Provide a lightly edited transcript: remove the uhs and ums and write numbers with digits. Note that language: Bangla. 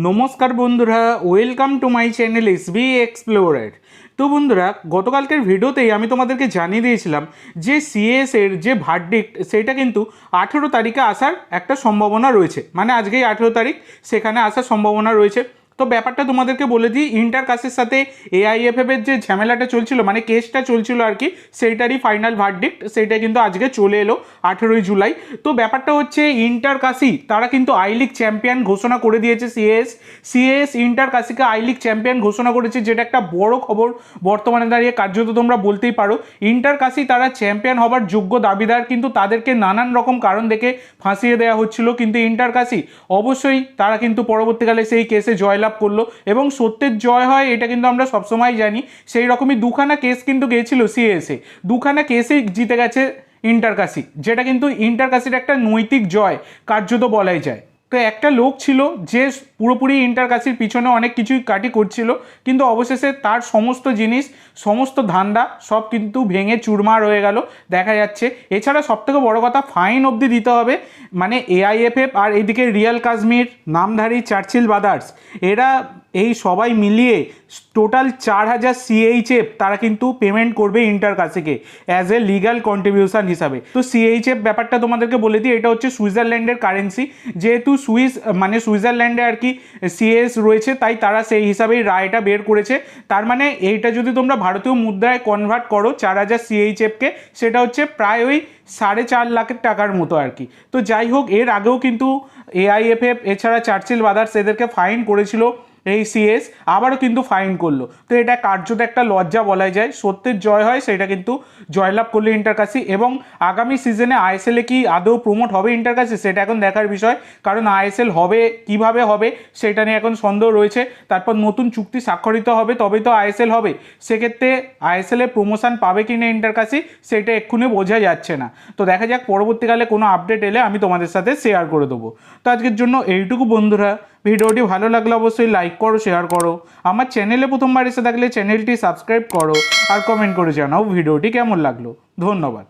নমস্কার বন্ধুরা, welcome to my channel SB explorer. তো বন্ধুরা, গতকালকের ভিডিওতেই আমি তোমাদেরকে জানিয়ে দিয়েছিলাম যে সিএস এর যে ভার্ডিক্ট সেটা কিন্তু 18 তারিখে আসার একটা সম্ভাবনা রয়েছে, মানে আজকেই 18 তারিখ, সেখানে আসার সম্ভাবনা রয়েছে। তো ব্যাপারটা তোমাদেরকে বলে দিই, ইন্টার কাসের সাথে এআইএফএফ এর যে ঝামেলাটা চলছিল, মানে কেসটা চলছিল আর কি, সেইটারই ফাইনাল ভার্ডিক্ট সেইটা কিন্তু আজকে চলে এলো 18 জুলাই। তো ব্যাপারটা হচ্ছে ইন্টার কাসি তারা কিন্তু আই লিগ চ্যাম্পিয়ন ঘোষণা করে দিয়েছে। সিএস ইন্টার কাসিকে আই লিগ চ্যাম্পিয়ন ঘোষণা করেছে, যেটা একটা বড় খবর বর্তমানে দাঁড়িয়ে, কার্যত তোমরা বলতেই পারো। ইন্টার কাসি তারা চ্যাম্পিয়ন হবার যোগ্য দাবিদার, কিন্তু তাদেরকে নানান রকম কারণ দেখে ফাঁসিয়ে দেওয়া হচ্ছিল, কিন্তু ইন্টার কাসি অবশ্যই তারা কিন্তু পরবর্তীকালে সেই কেসে জয়লাভ করলো এবং সত্যের জয় হয়, এটা কিন্তু আমরা সবসময় জানি। সেই রকমই দুখানা কেস কিন্তু গিয়েছিল সিএসএ, দুখানা কেসেই জিতে গেছে ইন্টার কাসি, যেটা কিন্তু ইন্টার কাসির একটা নৈতিক জয় কার্যত বলাই যায়। তো একটা লোক ছিল যে পুরোপুরি ইন্টার কাসির পিছনে অনেক কিছুই কাটি করছিল, কিন্তু অবশেষে তার সমস্ত জিনিস, সমস্ত ধান্দা সব কিন্তু ভেঙে চুরমার হয়ে গেল দেখা যাচ্ছে। এছাড়া সবথেকে বড় কথা, ফাইন অবধি দিতে হবে, মানে এআইএফএফ আর এইদিকে রিয়াল কাশ্মীর, নামধারী চার্চিল ব্রাদার্স, এরা এই সবাই মিলিয়ে টোটাল 4000 সিএইচএফ তারা কিন্তু পেমেন্ট করবে ইন্টার কাসিকে অ্যাজ এ লিগাল কন্ট্রিবিউশন হিসাবে। তো সিএইচএফ ব্যাপারটা তোমাদেরকে বলে দিই, এটা হচ্ছে সুইজারল্যান্ডের কারেন্সি, যেহেতু মানে সুইজারল্যান্ডে আর কি সিএস রয়েছে, তাই তারা সেই হিসাবেই রায়টা বের করেছে। তার মানে এইটা যদি তোমরা ভারতীয় মুদ্রায় কনভার্ট করো 4000 সিএইচএফকে, সেটা হচ্ছে প্রায় ওই 4.5 লাখ টাকার মতো আর কি। তো যাই হোক, এর আগেও কিন্তু এআইএফএফ এছাড়া চার্চিল ব্রাদার্স এদেরকে ফাইন করেছিল এই সিএস, আবারও কিন্তু ফাইন করলো। তো এটা কার্যত একটা লজ্জা বলাই যায়। সত্যের জয় হয়, সেটা কিন্তু জয়লাভ করলো ইন্টার কাসি। এবং আগামী সিজনে আইএসএলে কি আদৌ প্রমোট হবে ইন্টার কাসি, সেটা এখন দেখার বিষয়, কারণ আইএসএল হবে কিভাবে হবে সেটা নিয়ে এখন সন্দেহ রয়েছে। তারপর নতুন চুক্তি স্বাক্ষরিত হবে, তবেই তো আইএসএল হবে। সেক্ষেত্রে আইএসএল এর প্রমোশন পাবে কি না ইন্টার কাসি, সেটা এক্ষুনি বোঝা যাচ্ছে না। তো দেখা যাক, পরবর্তীকালে কোনো আপডেট এলে আমি তোমাদের সাথে শেয়ার করে দেবো। তো আজকের জন্য এইটুকু বন্ধুরা, ভিডিওটি ভালো লাগলে অবশ্যই লাইক করো, শেয়ার করো। আমার চ্যানেলে প্রথমবার এসে থাকলে চ্যানেলটি সাবস্ক্রাইব করো আর কমেন্ট করে জানাও ভিডিওটি কেমন লাগলো। ধন্যবাদ।